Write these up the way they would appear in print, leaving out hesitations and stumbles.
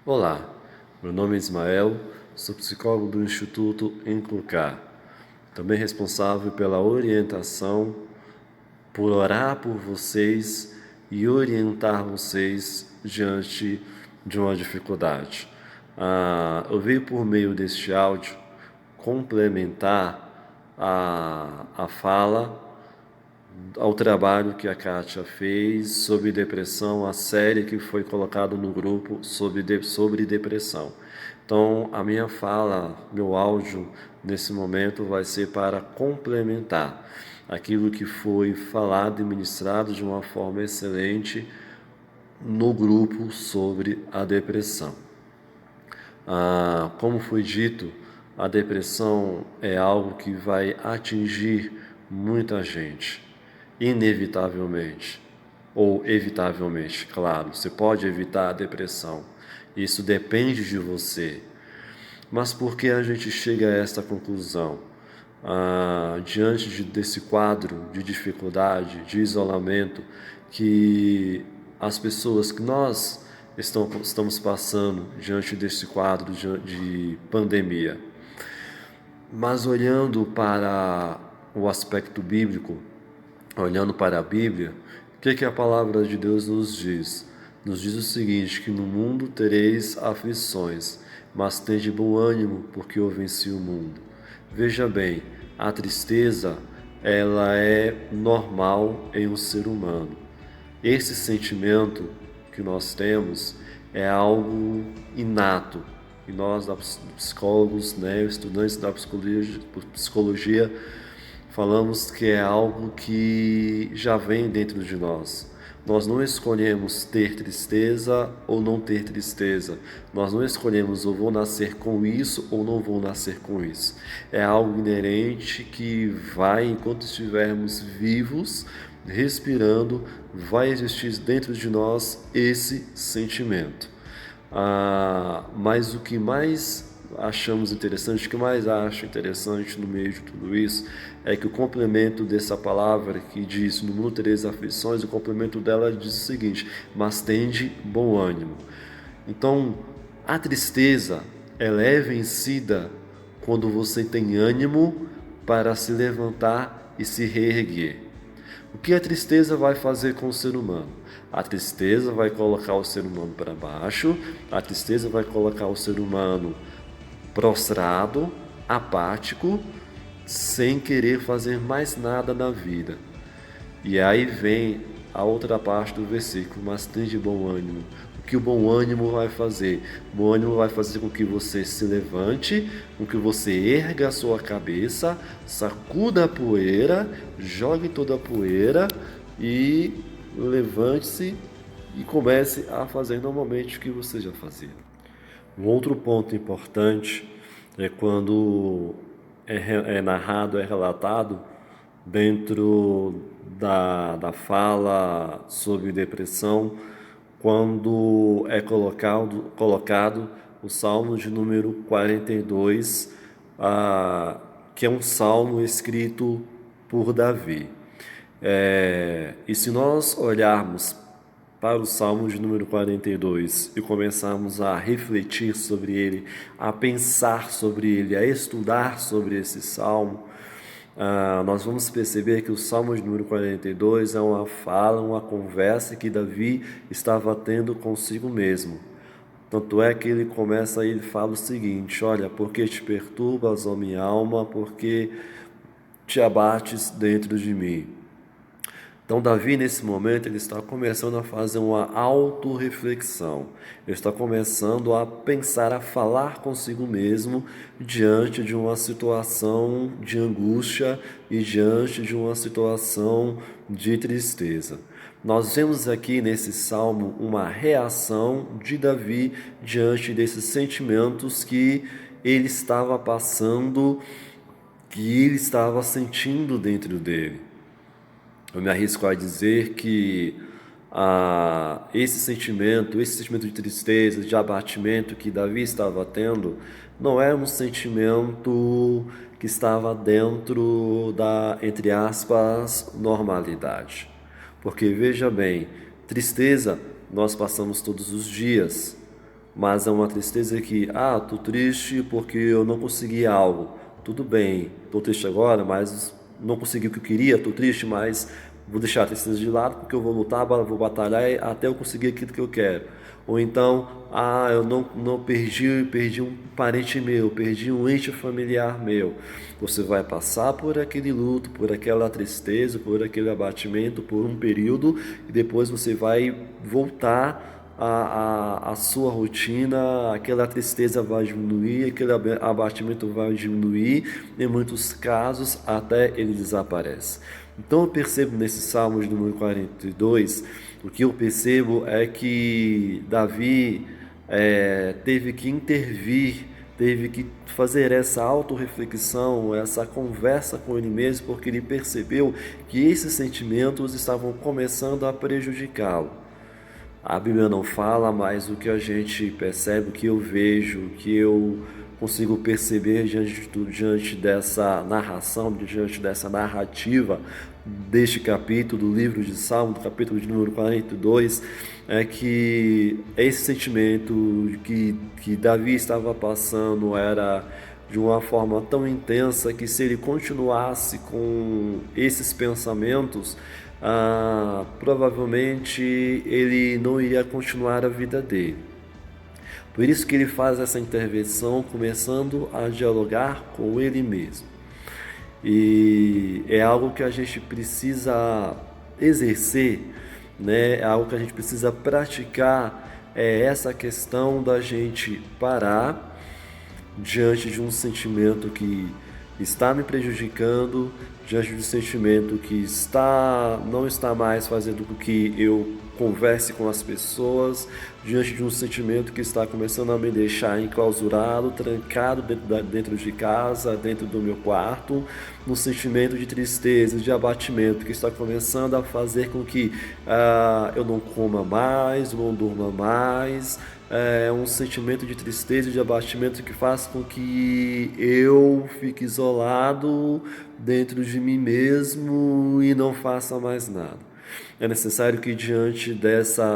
Olá, meu nome é Ismael, sou psicólogo do Instituto Enclucar, também responsável pela orientação, por orar por vocês e orientar vocês diante de uma dificuldade. Eu venho por meio deste áudio complementar a fala ao trabalho que a Kátia fez sobre depressão, a série que foi colocada no grupo sobre depressão. Então, a minha fala, meu áudio nesse momento vai ser para complementar aquilo que foi falado e ministrado de uma forma excelente no grupo sobre a depressão. Como foi dito, a depressão é algo que vai atingir muita gente, inevitavelmente, ou evitavelmente, claro. Você pode evitar a depressão, isso depende de você. Mas por que a gente chega a esta conclusão? Diante desse quadro de dificuldade, de isolamento, que as pessoas que nós estamos passando diante desse quadro de pandemia. Mas olhando para o aspecto bíblico, olhando para a Bíblia, o que a palavra de Deus nos diz? Nos diz o seguinte, que no mundo tereis aflições, mas tende bom ânimo, porque eu venci o mundo. Veja bem, a tristeza, ela é normal em um ser humano. Esse sentimento que nós temos é algo inato. E nós, psicólogos, estudantes da psicologia, falamos que é algo que já vem dentro de nós. Nós não escolhemos ter tristeza ou não ter tristeza. Nós não escolhemos ou vou nascer com isso ou não vou nascer com isso. É algo inerente que vai, enquanto estivermos vivos, respirando, vai existir dentro de nós esse sentimento. Mas o que mais achamos interessante, o que mais acho interessante no meio de tudo isso, é que o complemento dessa palavra que diz, no mundo tereis aflições, o complemento dela diz o seguinte, mas tende bom ânimo. Então, a tristeza, ela é vencida quando você tem ânimo para se levantar e se reerguer. O que a tristeza vai fazer com o ser humano? A tristeza vai colocar o ser humano para baixo, a tristeza vai colocar o ser humano prostrado, apático, sem querer fazer mais nada na vida. E aí vem a outra parte do versículo, mas tende bom ânimo. O que o bom ânimo vai fazer? O bom ânimo vai fazer com que você se levante, com que você erga a sua cabeça, sacuda a poeira, jogue toda a poeira e levante-se e comece a fazer normalmente o que você já fazia. Um outro ponto importante é quando é narrado, é relatado dentro da fala sobre depressão, quando é colocado o Salmo de número 42, que é um salmo escrito por Davi. E se nós olharmos para o Salmo de número 42 e começarmos a refletir sobre ele, a pensar sobre ele, a estudar sobre esse Salmo, nós vamos perceber que o Salmo de número 42 é uma fala, uma conversa que Davi estava tendo consigo mesmo. Tanto é que ele fala o seguinte, olha, porque te perturbas, ó minha alma, porque te abates dentro de mim. Então, Davi, nesse momento, ele está começando a fazer uma autorreflexão. Ele está começando a pensar, a falar consigo mesmo diante de uma situação de angústia e diante de uma situação de tristeza. Nós vemos aqui nesse salmo uma reação de Davi diante desses sentimentos que ele estava passando, que ele estava sentindo dentro dele. Eu me arrisco a dizer que esse sentimento de tristeza, de abatimento que Davi estava tendo, não é um sentimento que estava dentro da, entre aspas, normalidade. Porque veja bem, tristeza nós passamos todos os dias. mas é uma tristeza que, tô triste porque eu não consegui algo. Tudo bem, estou triste agora, mas não consegui o que eu queria, estou triste, mas vou deixar a tristeza de lado porque eu vou lutar, vou batalhar até eu conseguir aquilo que eu quero. Ou então, eu não perdi um parente meu, perdi um ente familiar meu. Você vai passar por aquele luto, por aquela tristeza, por aquele abatimento, por um período, e depois você vai voltar a sua rotina, aquela tristeza vai diminuir, aquele abatimento vai diminuir, em muitos casos até ele desaparece. Então eu percebo nesse Salmo de número 42, o que eu percebo é que Davi teve que intervir, teve que fazer essa autorreflexão, essa conversa com ele mesmo, porque ele percebeu que esses sentimentos estavam começando a prejudicá-lo. A Bíblia não fala, mas o que a gente percebe, o que eu vejo, o que eu consigo perceber diante dessa narração, diante dessa narrativa deste capítulo do livro de Salmo, do capítulo de número 42, é que esse sentimento que Davi estava passando era de uma forma tão intensa que, se ele continuasse com esses pensamentos, provavelmente ele não iria continuar a vida dele. Por isso que ele faz essa intervenção, começando a dialogar com ele mesmo. E é algo que a gente precisa exercer, né? É algo que a gente precisa praticar, é essa questão da gente parar diante de um sentimento que está me prejudicando, diante de um sentimento que não está mais fazendo com que eu converse com as pessoas, diante de um sentimento que está começando a me deixar enclausurado, trancado dentro de casa, dentro do meu quarto, um sentimento de tristeza, de abatimento que está começando a fazer com que eu não coma mais, não durma mais. É um sentimento de tristeza e de abatimento que faz com que eu fique isolado dentro de mim mesmo e não faça mais nada. É necessário que, diante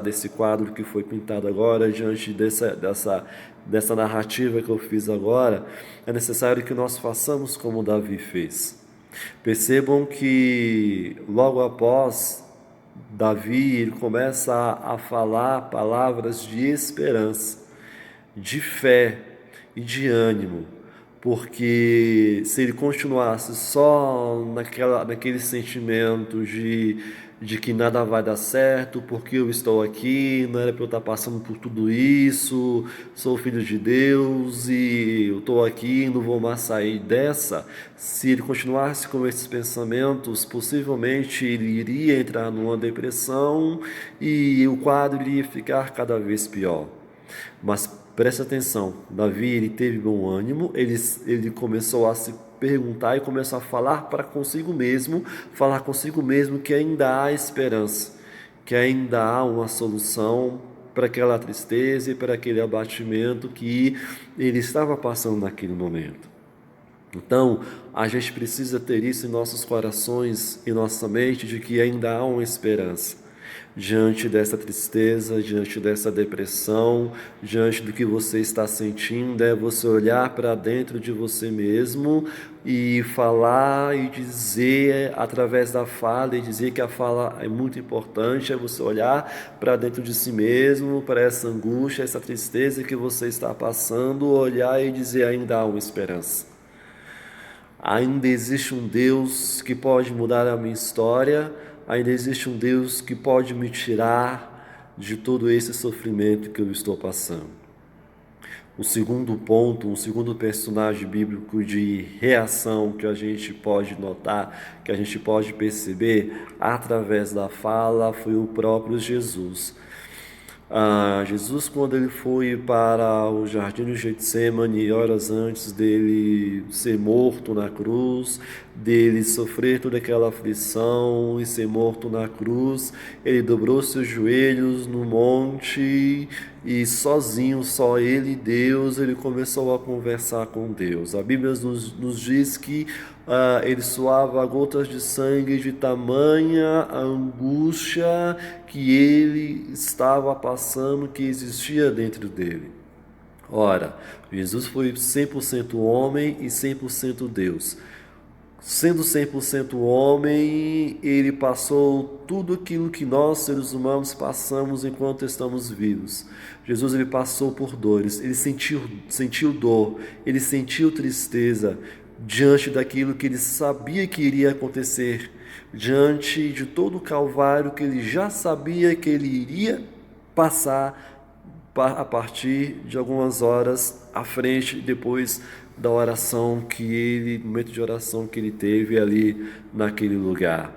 desse quadro que foi pintado agora, diante dessa narrativa que eu fiz agora, é necessário que nós façamos como Davi fez. Percebam que logo após Davi, ele começa a falar palavras de esperança, de fé e de ânimo, porque se ele continuasse só naquele sentimento de que nada vai dar certo, porque eu estou aqui, não era para eu estar passando por tudo isso, sou filho de Deus e eu estou aqui, não vou mais sair dessa. Se ele continuasse com esses pensamentos, possivelmente ele iria entrar numa depressão e o quadro iria ficar cada vez pior. Mas preste atenção, Davi, ele teve bom ânimo, ele começou a se perguntar e começou a falar consigo mesmo que ainda há esperança, que ainda há uma solução para aquela tristeza e para aquele abatimento que ele estava passando naquele momento. Então, a gente precisa ter isso em nossos corações e nossa mente, de que ainda há uma esperança. Diante dessa tristeza, diante dessa depressão, diante do que você está sentindo, é você olhar para dentro de você mesmo e falar e dizer através da fala, e dizer que a fala é muito importante, é você olhar para dentro de si mesmo, para essa angústia, essa tristeza que você está passando, olhar e dizer: ainda há uma esperança. Ainda existe um Deus que pode mudar a minha história, ainda existe um Deus que pode me tirar de todo esse sofrimento que eu estou passando. O segundo ponto, um segundo personagem bíblico de reação que a gente pode notar, que a gente pode perceber através da fala, foi o próprio Jesus. Jesus, quando ele foi para o jardim do Getsemane, horas antes dele ser morto na cruz, dele sofrer toda aquela aflição e ser morto na cruz, ele dobrou seus joelhos no monte e sozinho, só ele e Deus, ele começou a conversar com Deus. A Bíblia nos diz que ele suava gotas de sangue de tamanha angústia que ele estava passando, que existia dentro dele. Ora, Jesus foi 100% homem e 100% Deus. Sendo 100% homem, ele passou tudo aquilo que nós, seres humanos, passamos enquanto estamos vivos. Jesus ele passou por dores, ele sentiu dor, ele sentiu tristeza diante daquilo que ele sabia que iria acontecer, diante de todo o calvário que ele já sabia que ele iria passar a partir de algumas horas à frente, depois da oração momento de oração que ele teve ali naquele lugar.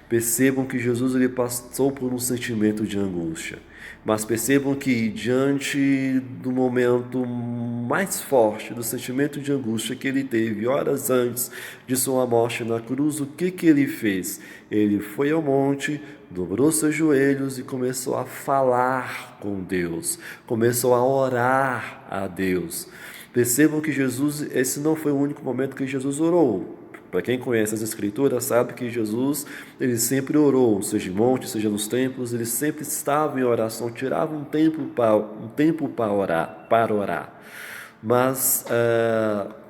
Percebam que Jesus ele passou por um sentimento de angústia, mas percebam que diante do momento mais forte do sentimento de angústia que ele teve horas antes de sua morte na cruz, o que ele fez? Ele foi ao monte, dobrou seus joelhos e começou a falar com Deus, começou a orar a Deus. Percebam que esse não foi o único momento que Jesus orou. Para quem conhece as Escrituras, sabe que Jesus ele sempre orou, seja em monte, seja nos templos, ele sempre estava em oração, tirava um tempo para orar. Mas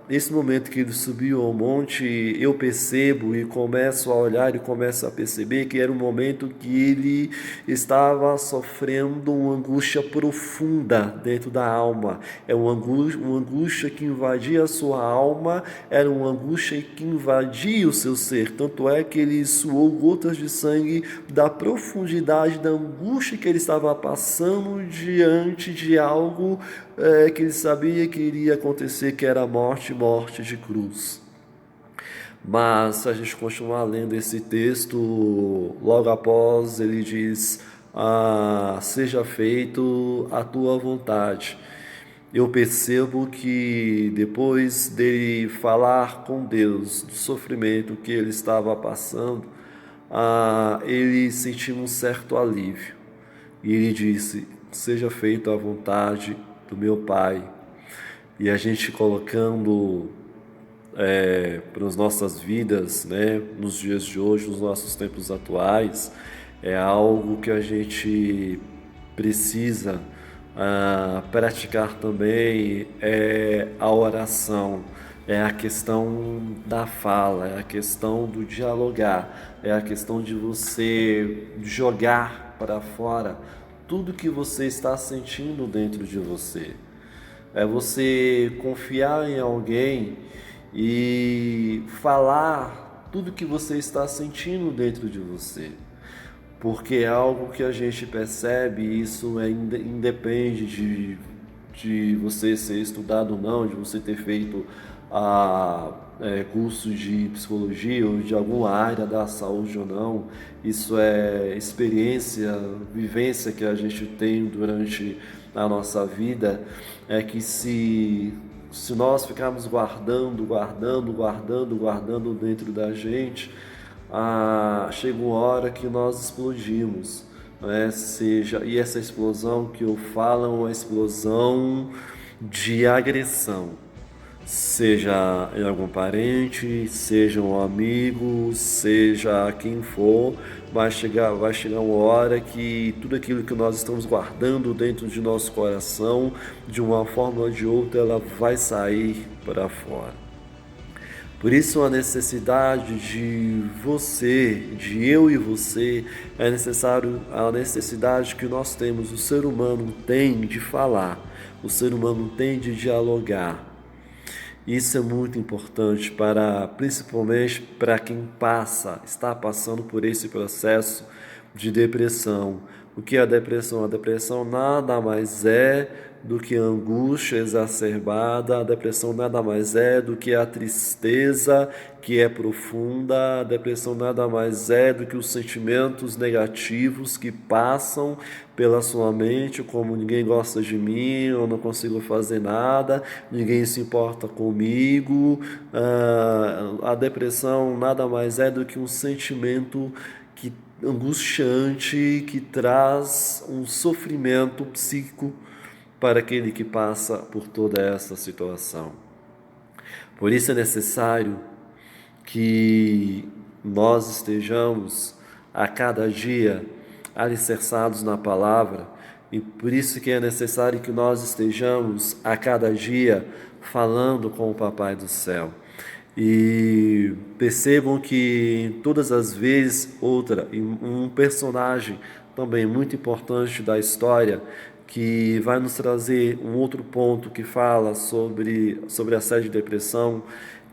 esse momento que ele subiu ao monte, eu percebo e começo a olhar e começo a perceber que era um momento que ele estava sofrendo uma angústia profunda dentro da alma. É uma angústia que invadia a sua alma, era uma angústia que invadia o seu ser. Tanto é que ele suou gotas de sangue da profundidade da angústia que ele estava passando diante de algo que ele sabia que iria acontecer, que era a morte de cruz. Mas se a gente continuar lendo esse texto, logo após ele diz: seja feito a tua vontade. Eu percebo que depois dele falar com Deus do sofrimento que ele estava passando, ele sentiu um certo alívio. E ele disse: seja feita a vontade do meu Pai. E a gente colocando para as nossas vidas, né, nos dias de hoje, nos nossos tempos atuais, é algo que a gente precisa praticar também, é a oração, é a questão da fala, é a questão do dialogar, é a questão de você jogar para fora tudo que você está sentindo dentro de você. É você confiar em alguém e falar tudo que você está sentindo dentro de você. Porque é algo que a gente percebe, isso independe de você ser estudado ou não, de você ter feito curso de psicologia ou de alguma área da saúde ou não. Isso é experiência, vivência que a gente tem durante a nossa vida, é que se nós ficarmos guardando dentro da gente, chega uma hora que nós explodimos, né? E essa explosão que eu falo é uma explosão de agressão, seja em algum parente, seja um amigo, seja quem for, vai chegar uma hora que tudo aquilo que nós estamos guardando dentro de nosso coração, de uma forma ou de outra, ela vai sair para fora. Por isso a necessidade de eu e você, a necessidade que nós temos, o ser humano tem de falar, o ser humano tem de dialogar. Isso é muito importante principalmente para quem está passando por esse processo de depressão. O que é a depressão? A depressão nada mais é do que a angústia exacerbada, a depressão nada mais é do que a tristeza que é profunda, a depressão nada mais é do que os sentimentos negativos que passam pela sua mente, como ninguém gosta de mim, eu não consigo fazer nada, ninguém se importa comigo. A depressão nada mais é do que um sentimento angustiante que traz um sofrimento psíquico para aquele que passa por toda essa situação. Por isso é necessário que nós estejamos a cada dia alicerçados na palavra, E por isso que é necessário que nós estejamos a cada dia falando com o Papai do Céu. E percebam que todas as vezes, um personagem também muito importante da história, que vai nos trazer um outro ponto que fala sobre a sede de depressão,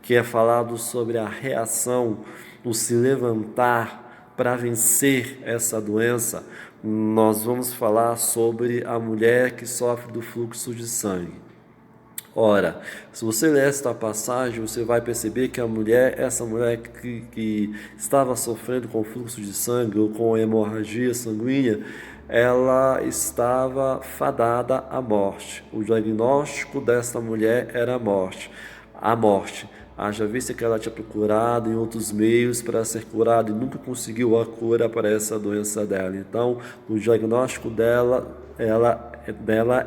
que é falado sobre a reação, o se levantar para vencer essa doença. Nós vamos falar sobre a mulher que sofre do fluxo de sangue. Ora, se você ler esta passagem, você vai perceber que essa mulher que estava sofrendo com fluxo de sangue ou com hemorragia sanguínea, ela estava fadada à morte. O diagnóstico desta mulher era a morte. Haja vista que ela tinha procurado em outros meios para ser curada e nunca conseguiu a cura para essa doença dela. Então, o diagnóstico dela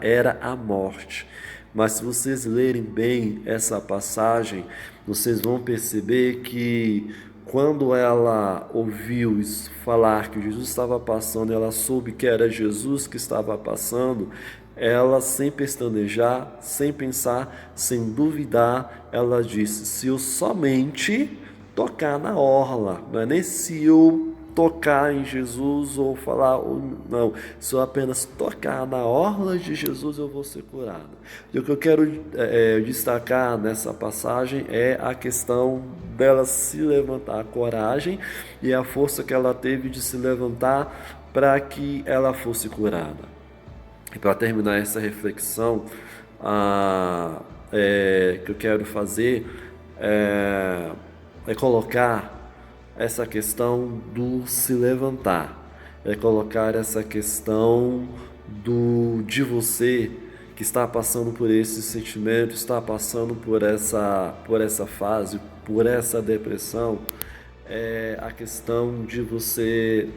era a morte. Mas se vocês lerem bem essa passagem, vocês vão perceber que quando ela ouviu falar que Jesus estava passando, ela soube que era Jesus que estava passando, ela, sem pestanejar, sem pensar, sem duvidar, ela disse: se eu somente tocar na orla, não é nem se eu tocar em Jesus ou falar, não, se eu apenas tocar na orla de Jesus eu vou ser curado. E o que eu quero destacar nessa passagem é a questão dela se levantar, a coragem e a força que ela teve de se levantar para que ela fosse curada. E para terminar essa reflexão, que eu quero fazer é colocar essa questão do se levantar, é colocar essa questão de você que está passando por esse sentimento, está passando por essa fase, por essa depressão, é a questão de você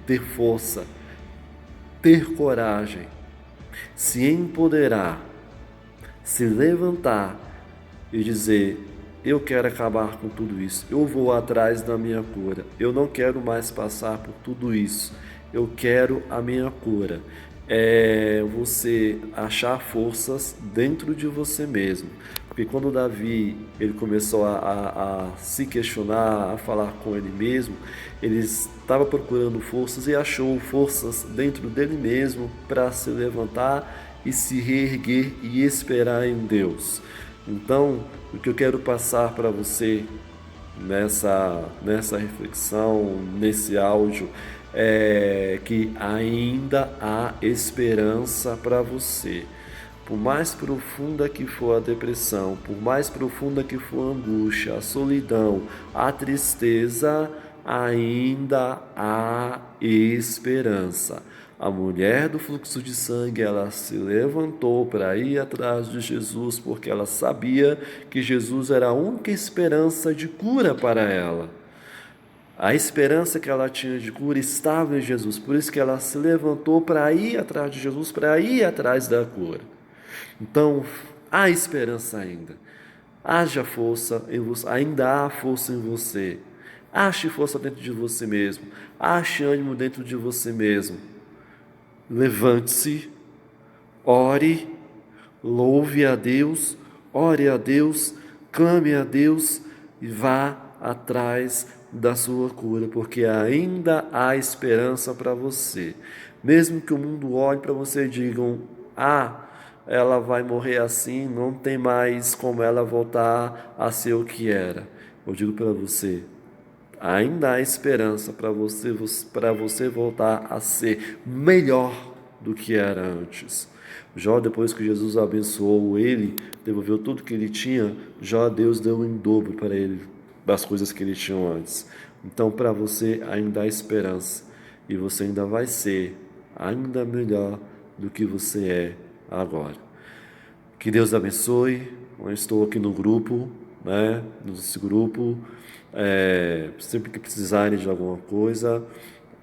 ter força, ter coragem, se empoderar, se levantar e dizer: eu quero acabar com tudo isso, eu vou atrás da minha cura, eu não quero mais passar por tudo isso, eu quero a minha cura. É você achar forças dentro de você mesmo. Porque quando Davi ele começou a se questionar, a falar com ele mesmo, ele estava procurando forças e achou forças dentro dele mesmo para se levantar e se reerguer e esperar em Deus. Então, o que eu quero passar para você nessa reflexão, nesse áudio, é que ainda há esperança para você. Por mais profunda que for a depressão, por mais profunda que for a angústia, a solidão, a tristeza, ainda há esperança. A mulher do fluxo de sangue, ela se levantou para ir atrás de Jesus, porque ela sabia que Jesus era a única esperança de cura para ela. A esperança que ela tinha de cura estava em Jesus, por isso que ela se levantou para ir atrás de Jesus, para ir atrás da cura. Então, há esperança ainda. Haja força em você, ainda há força em você. Ache força dentro de você mesmo. Ache ânimo dentro de você mesmo. Levante-se, ore, louve a Deus, ore a Deus, clame a Deus e vá atrás da sua cura, porque ainda há esperança para você. Mesmo que o mundo olhe para você e digam: ela vai morrer assim, não tem mais como ela voltar a ser o que era. Eu digo para você, ainda há esperança para você voltar a ser melhor do que era antes. Jó, depois que Jesus abençoou ele, devolveu tudo que ele tinha, Deus deu em dobro para ele das coisas que ele tinha antes. Então, para você ainda há esperança e você ainda vai ser ainda melhor do que você é agora. Que Deus abençoe. Eu estou aqui no grupo, nesse grupo. Sempre que precisarem de alguma coisa,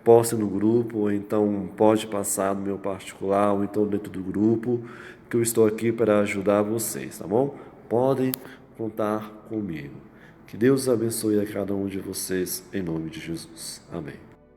poste no grupo, ou então pode passar no meu particular, ou então dentro do grupo, que eu estou aqui para ajudar vocês, tá bom? Podem contar comigo. Que Deus abençoe a cada um de vocês, em nome de Jesus. Amém.